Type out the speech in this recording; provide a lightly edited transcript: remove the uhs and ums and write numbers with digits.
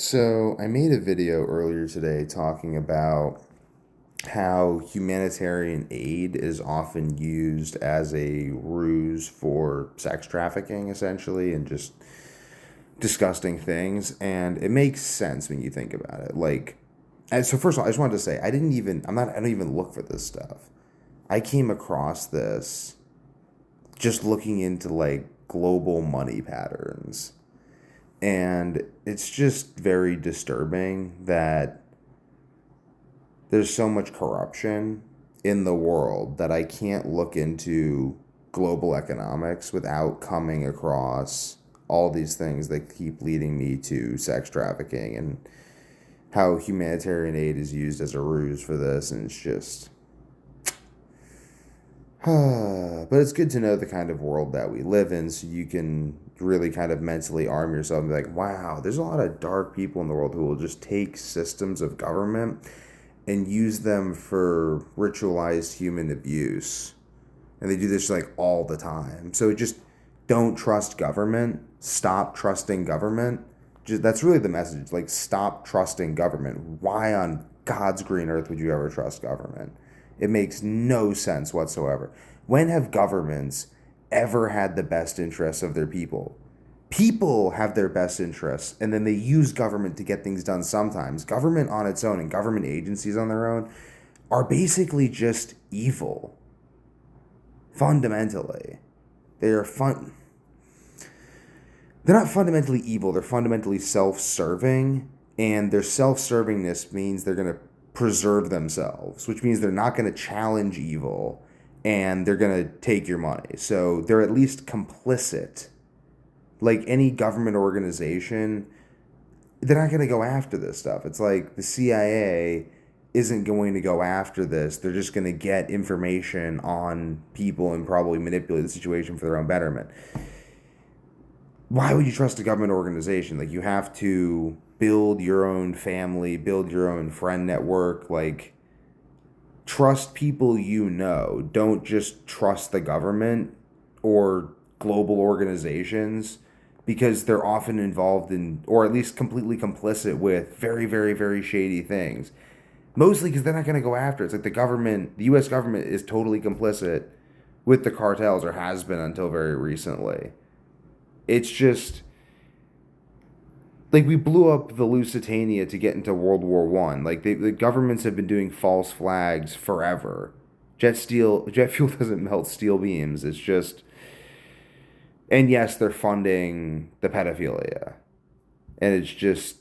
So, I made a video earlier today talking about how humanitarian aid is often used as a ruse for sex trafficking, essentially, and just disgusting things. And it makes sense when you think about it. So first of all, I just wanted to say, I don't even look for this stuff. I came across this just looking into global money patterns. And it's just very disturbing that there's so much corruption in the world that I can't look into global economics without coming across all these things that keep leading me to sex trafficking and how humanitarian aid is used as a ruse for this. And it's just, but it's good to know the kind of world that we live in so you can really kind of mentally arm yourself and be like, wow, there's a lot of dark people in the world who will just take systems of government and use them for ritualized human abuse. And they do this all the time. So just don't trust government. Stop trusting government. That's really the message. Stop trusting government. Why on God's green earth would you ever trust government? It makes no sense whatsoever. When have governments ever had the best interests of their people? People have their best interests, and then they use government to get things done sometimes. Government on its own and government agencies on their own are basically just evil. Fundamentally. They're not fundamentally evil, they're fundamentally self-serving, and their self-servingness means they're going to preserve themselves, which means they're not going to challenge evil and they're going to take your money. So they're at least complicit. Like any government organization, they're not going to go after this stuff. It's like the CIA isn't going to go after this. They're just going to get information on people and probably manipulate the situation for their own betterment. Why would you trust a government organization? You have to build your own family, build your own friend network, trust people you know. Don't just trust the government or global organizations because they're often involved in, or at least completely complicit with, very, very, very shady things. Mostly because they're not going to go after it. It's like the U.S. government is totally complicit with the cartels, or has been until very recently. It's just we blew up the Lusitania to get into World War One. The governments have been doing false flags forever. Jet fuel doesn't melt steel beams. It's just, and yes, they're funding the pedophilia, and it's just